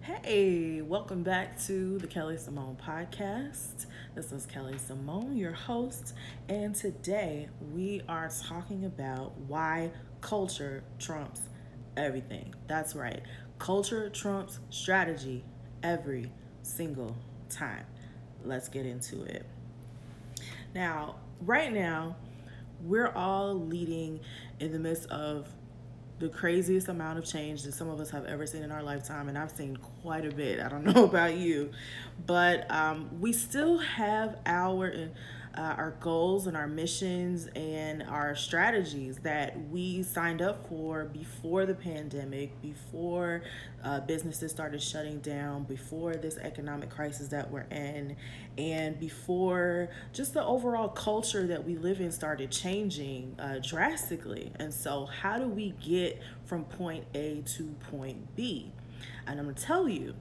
Hey, welcome back to the Kelly Symone podcast. This is Kelly Symone, your host, and today we are talking about why culture trumps everything. That's right, culture trumps strategy every single time. Let's get into it. Now, right now, we're all leading in the midst of the craziest amount of change that some of us have ever seen in our lifetime, and I've seen quite a bit. I don't know about you, but we still have our goals and our missions and our strategies that we signed up for before the pandemic, before businesses started shutting down, before this economic crisis that we're in, and before just the overall culture that we live in started changing drastically. And so, how do we get from point A to point B? And I'm gonna tell you,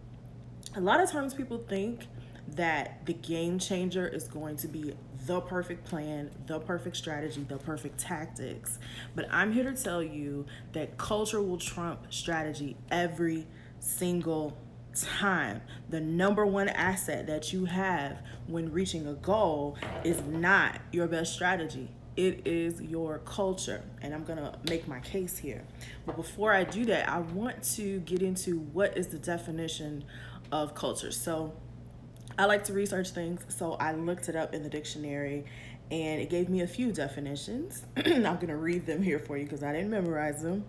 a lot of times people think that the game changer is going to be the perfect plan, the perfect strategy, the perfect tactics. But I'm here to tell you that culture will trump strategy every single time. The number one asset that you have when reaching a goal is not your best strategy. It is your culture. And I'm going to make my case here. But before I do that, I want to get into what is the definition of culture. So I like to research things, so I looked it up in the dictionary and it gave me a few definitions. I'm going to read them here for you because I didn't memorize them.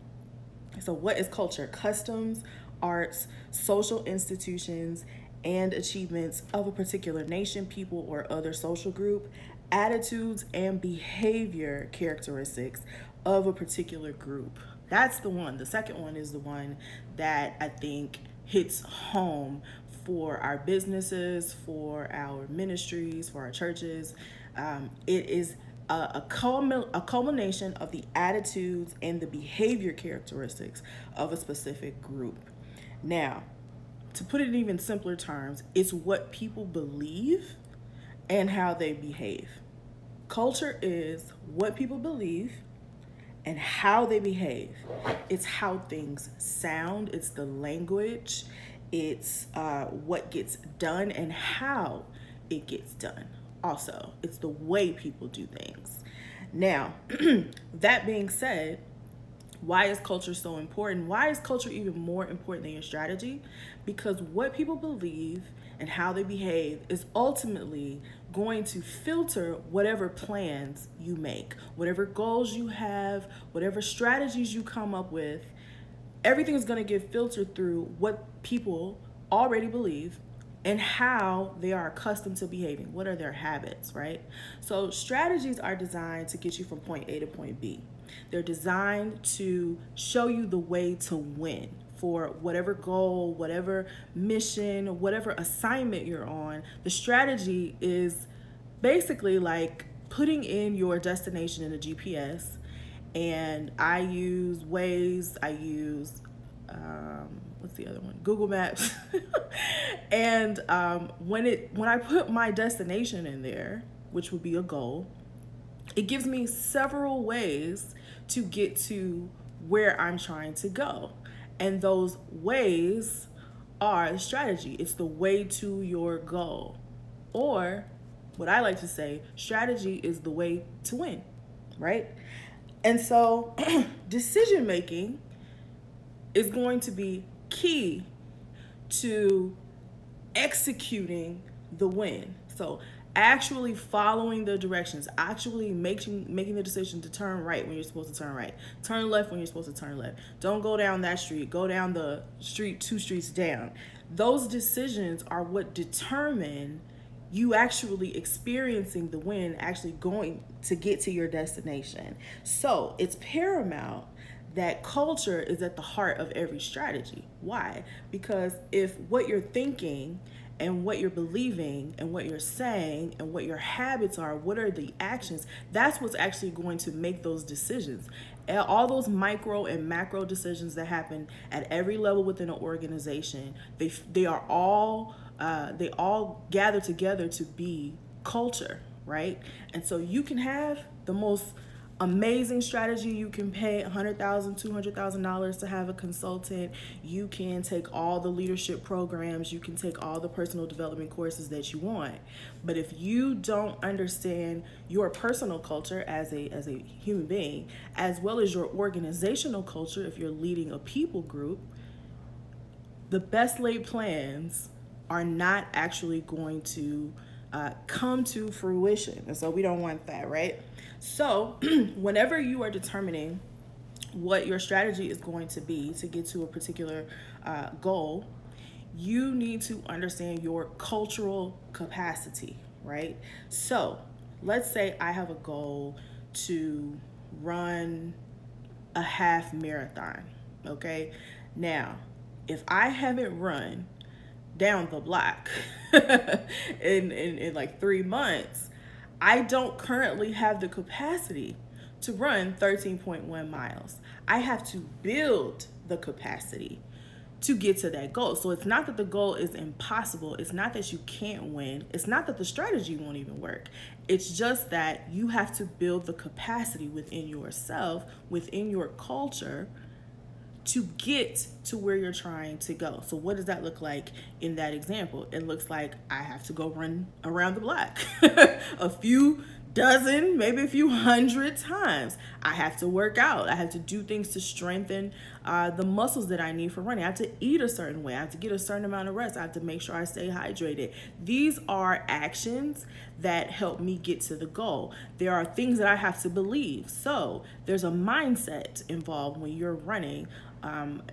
So, what is culture? Customs, arts, social institutions, and achievements of a particular nation, people, or other social group, attitudes and behavior characteristics of a particular group. That's the one. The second one is the one that I think hits home for our businesses, for our ministries, for our churches. It is a culmination of the attitudes and the behavior characteristics of a specific group. Now, to put it in even simpler terms, it's what people believe and how they behave. Culture is what people believe and how they behave. It's how things sound, it's the language, it's what gets done and how it gets done. Also, it's the way people do things. Now, that being said, why is culture so important? Why is culture even more important than your strategy? Because what people believe and how they behave is ultimately going to filter whatever plans you make, whatever goals you have, whatever strategies you come up with. Everything is going to get filtered through what people already believe and how they are accustomed to behaving. What are their habits, right? So strategies are designed to get you from point A to point B. They're designed to show you the way to win for whatever goal, whatever mission, whatever assignment you're on. The strategy is basically like putting in your destination in a GPS. And I use Waze, I use what's the other one? Google Maps. And when I put my destination in there, which would be a goal, it gives me several ways to get to where I'm trying to go. And those ways are the strategy. It's the way to your goal. Or what I like to say, strategy is the way to win, right? And so decision making is going to be key to executing the win. So actually following the directions, actually making the decision to turn right when you're supposed to turn right, turn left when you're supposed to turn left. Don't go down that street, go down the street 2 streets down. Those decisions are what determine you actually experiencing the win, actually going to get to your destination. So it's paramount that culture is at the heart of every strategy. Why? Because if what you're thinking and what you're believing and what you're saying and what your habits are, what are the actions, that's what's actually going to make those decisions. All those micro and macro decisions that happen at every level within an organization, they all gather together to be culture, right? And so you can have the most Amazing strategy. You can pay $100,000, $200,000 to have a consultant. You can take all the leadership programs. You can take all the personal development courses that you want. But if you don't understand your personal culture as a human being, as well as your organizational culture, if you're leading a people group, the best laid plans are not actually going to come to fruition. And so we don't want that, right? So whenever you are determining what your strategy is going to be to get to a particular goal, you need to understand your cultural capacity, right? So let's say I have a goal to run a half marathon, okay? Now, if I haven't run down the block in like 3 months, I don't currently have the capacity to run 13.1 miles. I have to build the capacity to get to that goal. So it's not that the goal is impossible. It's not that you can't win. It's not that the strategy won't even work. It's just that you have to build the capacity within yourself, within your culture, to get to where you're trying to go. So what does that look like in that example? It looks like I have to go run around the block a few dozen, maybe a few hundred times. I have to work out. I have to do things to strengthen the muscles that I need for running. I have to eat a certain way. I have to get a certain amount of rest. I have to make sure I stay hydrated. These are actions that help me get to the goal. There are things that I have to believe. So there's a mindset involved when you're running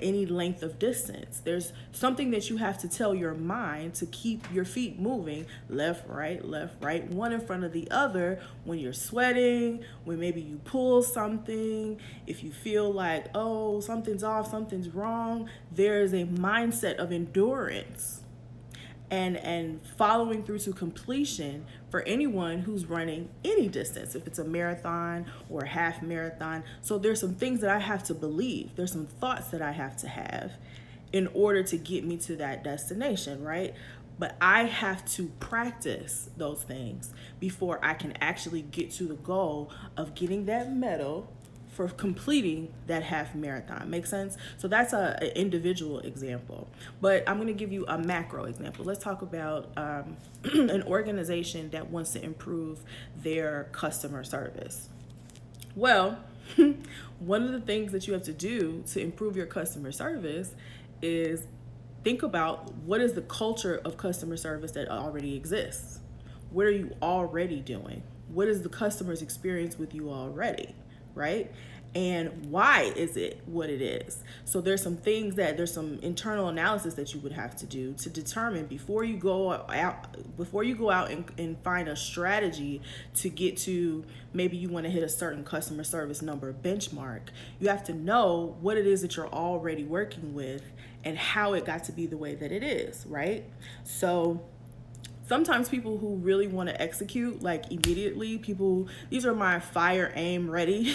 any length of distance. There's something that you have to tell your mind to keep your feet moving left, right, one in front of the other when you're sweating, when maybe you pull something, if you feel like, oh, something's off, something's wrong. There's a mindset of endurance and following through to completion for anyone who's running any distance, if it's a marathon or a half marathon. So there's some things that I have to believe. There's some thoughts that I have to have in order to get me to that destination, right? But I have to practice those things before I can actually get to the goal of getting that medal for completing that half marathon. Make sense? So that's an individual example. But I'm going to give you a macro example. Let's talk about an organization that wants to improve their customer service. Well, one of the things that you have to do to improve your customer service is think about what is the culture of customer service that already exists. What are you already doing? What is the customer's experience with you already? Right? And why is it what it is? So there's some internal analysis that you would have to do to determine before you go out and find a strategy to get to, maybe you want to hit a certain customer service number benchmark. You have to know what it is that you're already working with and how it got to be the way that it is, right? So sometimes people who really want to execute like immediately, these are my fire, aim, ready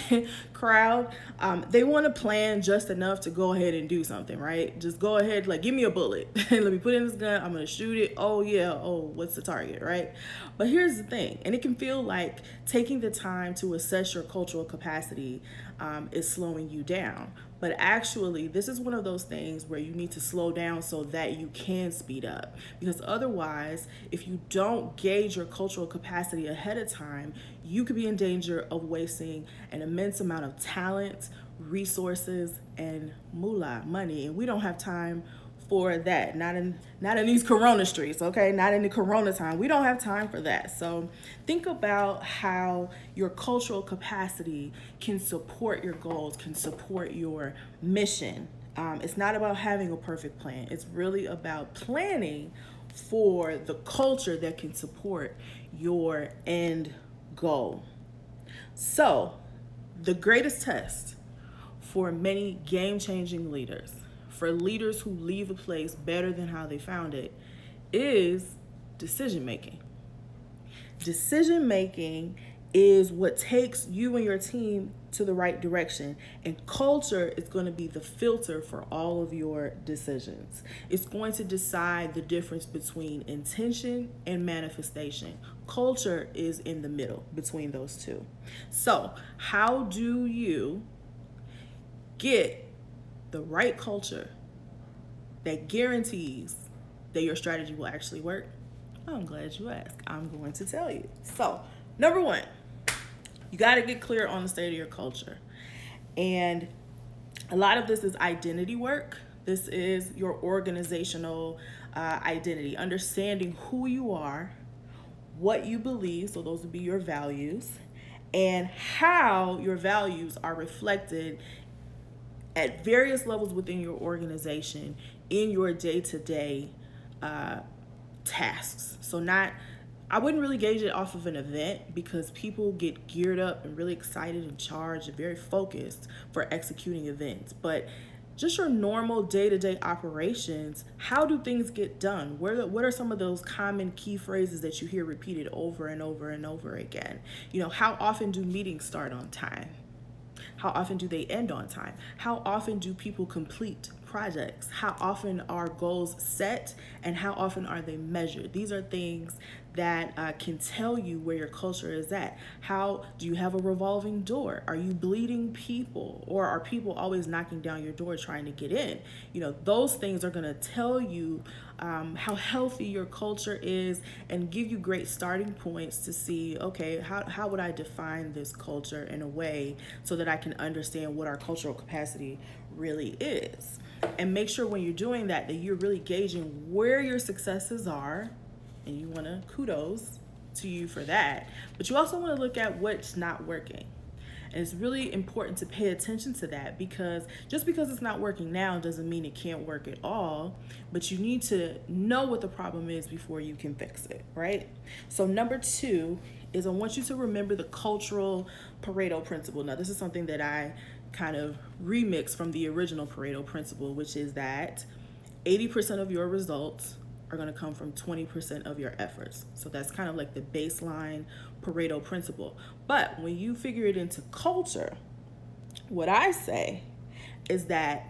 crowd. They want to plan just enough to go ahead and do something, right? Just go ahead, like give me a bullet. Let me put in this gun. I'm going to shoot it. Oh yeah. Oh, what's the target, right? But here's the thing. And it can feel like taking the time to assess your cultural capacity is slowing you down. But actually, this is one of those things where you need to slow down so that you can speed up. Because otherwise, if you don't gauge your cultural capacity ahead of time, you could be in danger of wasting an immense amount of talent, resources, and moolah, money. And we don't have time for that. Not in these corona streets, okay? Not in the corona time. We don't have time for that. So think about how your cultural capacity can support your goals, can support your mission. It's not about having a perfect plan. It's really about planning for the culture that can support your end goal. So the greatest test for many game-changing leaders, for leaders who leave a place better than how they found it, is decision making. Decision making is what takes you and your team to the right direction. And culture is going to be the filter for all of your decisions. It's going to decide the difference between intention and manifestation. Culture is in the middle between those two. So, how do you get the right culture that guarantees that your strategy will actually work? I'm glad you asked. I'm going to tell you. So, number one, you got to get clear on the state of your culture. And a lot of this is identity work. This is your organizational identity, understanding who you are, what you believe, so those would be your values, and how your values are reflected at various levels within your organization in your day-to-day tasks. So I wouldn't really gauge it off of an event, because people get geared up and really excited and charged and very focused for executing events. But just your normal day-to-day operations, how do things get done? What are some of those common key phrases that you hear repeated over and over and over again? How often do meetings start on time? How often do they end on time? How often do people complete projects? How often are goals set, and how often are they measured? These are things that can tell you where your culture is at. How do you have a revolving door? Are you bleeding people, or are people always knocking down your door trying to get in? Those things are going to tell you how healthy your culture is, and give you great starting points to see, okay, how would I define this culture in a way so that I can understand what our cultural capacity really is. And make sure when you're doing that you're really gauging where your successes are, and you want to kudos to you for that. But you also want to look at what's not working. And it's really important to pay attention to that, because just because it's not working now doesn't mean it can't work at all. But you need to know what the problem is before you can fix it, right? So number 2 is, I want you to remember the cultural Pareto principle. Now, this is something that I kind of remixed from the original Pareto principle, which is that 80% of your results are going to come from 20% of your efforts. So that's kind of like the baseline Pareto principle. But when you figure it into culture, what I say is that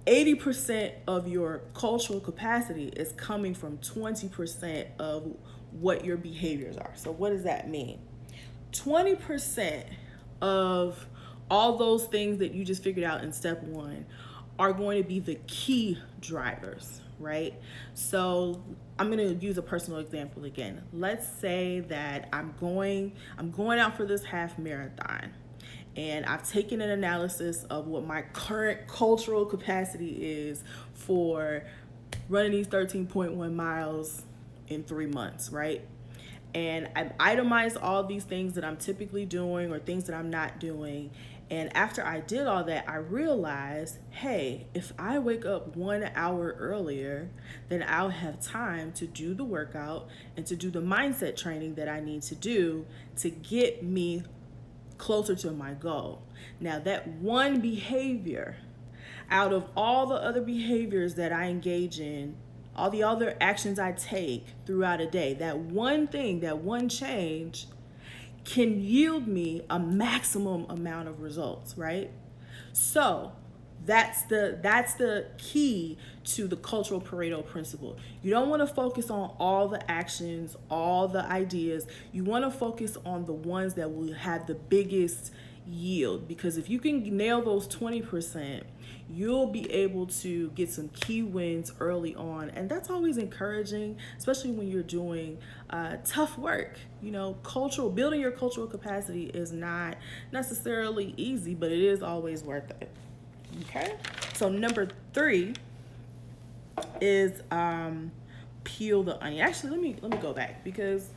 80% of your cultural capacity is coming from 20% of what your behaviors are. So what does that mean? 20% of all those things that you just figured out in step 1 are going to be the key drivers, right? So I'm going to use a personal example again. Let's say that I'm going out for this half marathon, and I've taken an analysis of what my current cultural capacity is for running these 13.1 miles in 3 months, right? And I've itemized all these things that I'm typically doing or things that I'm not doing. And after I did all that, I realized, hey, if I wake up 1 hour earlier, then I'll have time to do the workout and to do the mindset training that I need to do to get me closer to my goal. Now, that one behavior out of all the other behaviors that I engage in, all the other actions I take throughout a day, that one thing, that one change can yield me a maximum amount of results, right? So that's the key to the cultural Pareto principle. You don't want to focus on all the actions, all the ideas. You want to focus on the ones that will have the biggest yield, because if you can nail those 20%, you'll be able to get some key wins early on. And that's always encouraging, especially when you're doing tough work. Building your cultural capacity is not necessarily easy, but it is always worth it. Okay, so number 3 is peel the onion. Actually, let me go back, because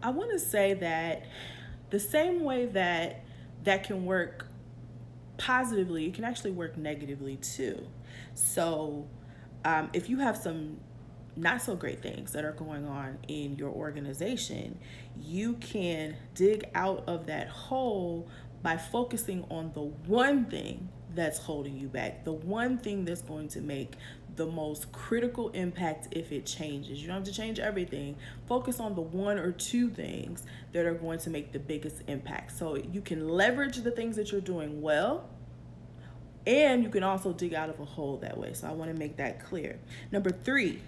I want to say that the same way that can work positively, it can actually work negatively too. So if you have some not so great things that are going on in your organization, you can dig out of that hole by focusing on the one thing that's holding you back. The one thing that's going to make the most critical impact if it changes. You don't have to change everything. Focus on the one or two things that are going to make the biggest impact. So you can leverage the things that you're doing well, and you can also dig out of a hole that way. So I want to make that clear. Number 3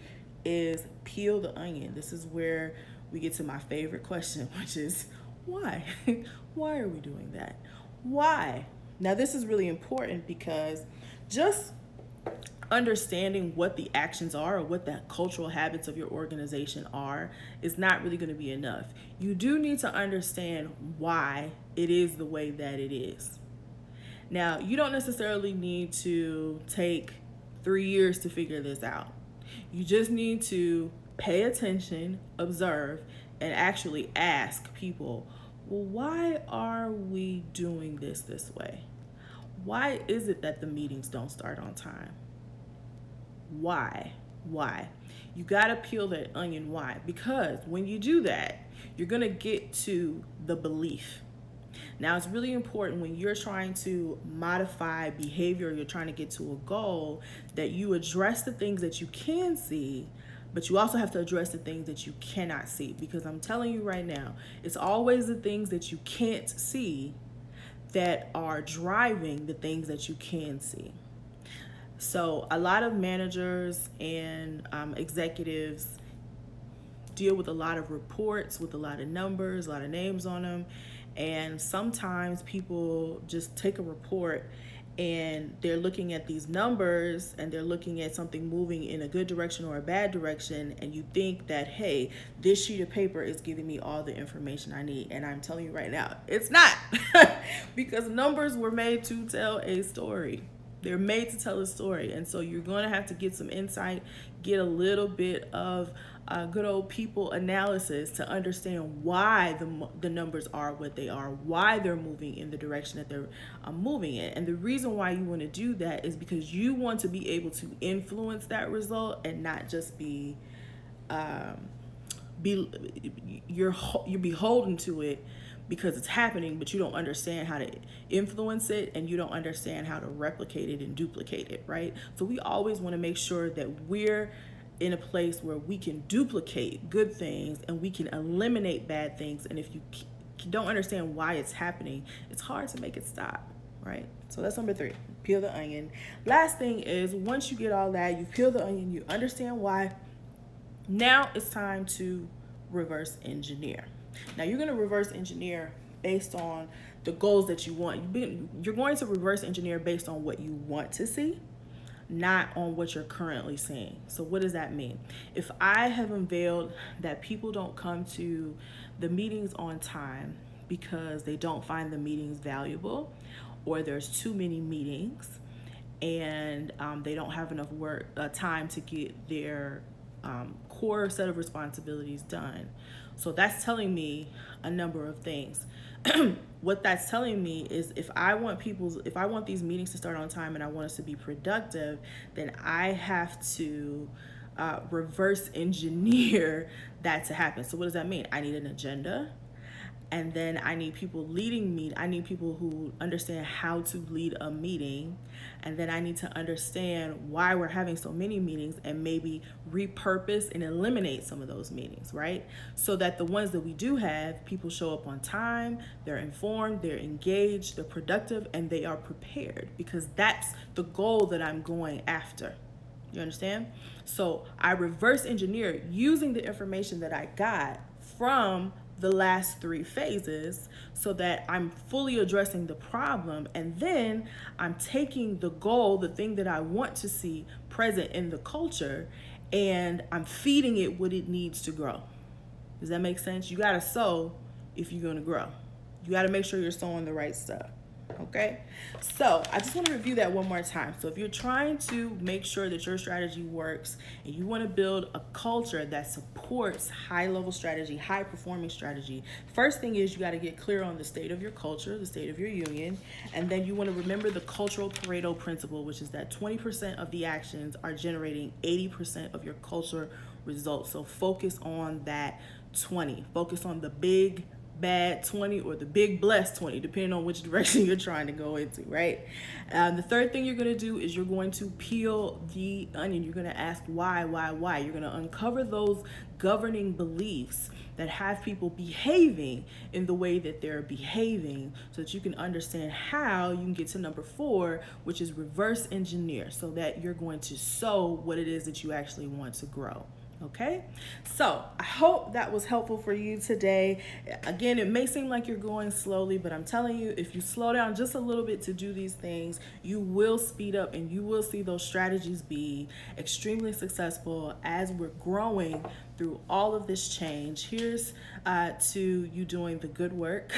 is peel the onion. This is where we get to my favorite question, which is why? Why are we doing that? Why? Now, this is really important because just understanding what the actions are or what the cultural habits of your organization are is not really going to be enough. You do need to understand why it is the way that it is. Now, you don't necessarily need to take 3 years to figure this out. You just need to pay attention, observe, and actually ask people, well, why are we doing this way? Why is it that the meetings don't start on time? Why? You gotta peel that onion. Why? Because when you do that, you're gonna get to the belief. Now, it's really important when you're trying to modify behavior, you're trying to get to a goal, that you address the things that you can see, but you also have to address the things that you cannot see. Because I'm telling you right now, it's always the things that you can't see that are driving the things that you can see. So a lot of managers and executives deal with a lot of reports, with a lot of numbers, a lot of names on them. And sometimes people just take a report and they're looking at these numbers and they're looking at something moving in a good direction or a bad direction. And you think that, hey, this sheet of paper is giving me all the information I need. And I'm telling you right now, it's not. Because numbers were made to tell a story. They're made to tell a story. And so you're going to have to get some insight, get a little bit of good old people analysis to understand why the numbers are what they are, why they're moving in the direction that they're moving in. And the reason why you want to do that is because you want to be able to influence that result and not just you're beholden to it because it's happening, but you don't understand how to influence it and you don't understand how to replicate it and duplicate it, right? So we always want to make sure that we're in a place where we can duplicate good things and we can eliminate bad things. And if you don't understand why it's happening, it's hard to make it stop, right? So that's number 3, peel the onion. Last thing is, once you get all that, you peel the onion, you understand why, now it's time to reverse engineer. Now you're going to reverse engineer based on the goals that you want. You're going to reverse engineer based on what you want to see, not on what you're currently seeing. So what does that mean? If I have unveiled that people don't come to the meetings on time because they don't find the meetings valuable, or there's too many meetings and they don't have enough time to get their core set of responsibilities done. So that's telling me a number of things. What that's telling me is if I want these meetings to start on time and I want us to be productive, then I have to reverse engineer that to happen. So what does that mean? I need an agenda. And then I need people leading me. I need people who understand how to lead a meeting. And then I need to understand why we're having so many meetings and maybe repurpose and eliminate some of those meetings, right? So that the ones that we do have, people show up on time, they're informed, they're engaged, they're productive, and they are prepared, because that's the goal that I'm going after. You understand? So I reverse engineer using the information that I got from the last 3 phases so that I'm fully addressing the problem, and then I'm taking the goal, the thing that I want to see present in the culture, and I'm feeding it what it needs to grow. Does that make sense? You gotta sow if you're gonna grow. You gotta make sure you're sowing the right stuff. Okay, so I just want to review that one more time. So if you're trying to make sure that your strategy works and you want to build a culture that supports high-level strategy, high-performing strategy, first thing is you got to get clear on the state of your culture, the state of your union, and then you want to remember the cultural Pareto principle, which is that 20% of the actions are generating 80% of your culture results. So focus on that 20. Focus on the big bad 20 or the big blessed 20, depending on which direction you're trying to go into, right? The third thing you're going to do is you're going to peel the onion. You're going to ask why. You're going to uncover those governing beliefs that have people behaving in the way that they're behaving, so that you can understand how you can get to number 4, which is reverse engineer, so that you're going to sow what it is that you actually want to grow. Okay, so I hope that was helpful for you today. Again, it may seem like you're going slowly, but I'm telling you, if you slow down just a little bit to do these things, you will speed up and you will see those strategies be extremely successful as we're growing through all of this change. Here's to you doing the good work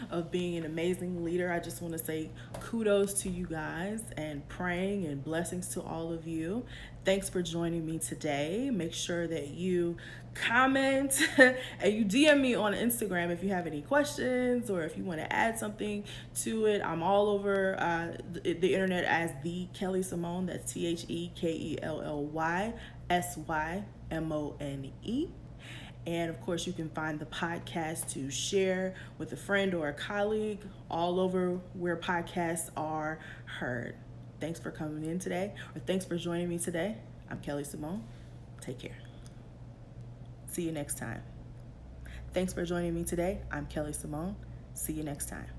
of being an amazing leader. I just want to say kudos to you guys and praying and blessings to all of you. Thanks for joining me today. Make sure that you comment and you DM me on Instagram if you have any questions or if you want to add something to it. I'm all over the internet as the Kelly Symone. That's TheKellySymone. And of course, you can find the podcast to share with a friend or a colleague all over where podcasts are heard. Thanks for coming in today, or thanks for joining me today. I'm Kelly Symone. Take care. See you next time. Thanks for joining me today. I'm Kelly Symone. See you next time.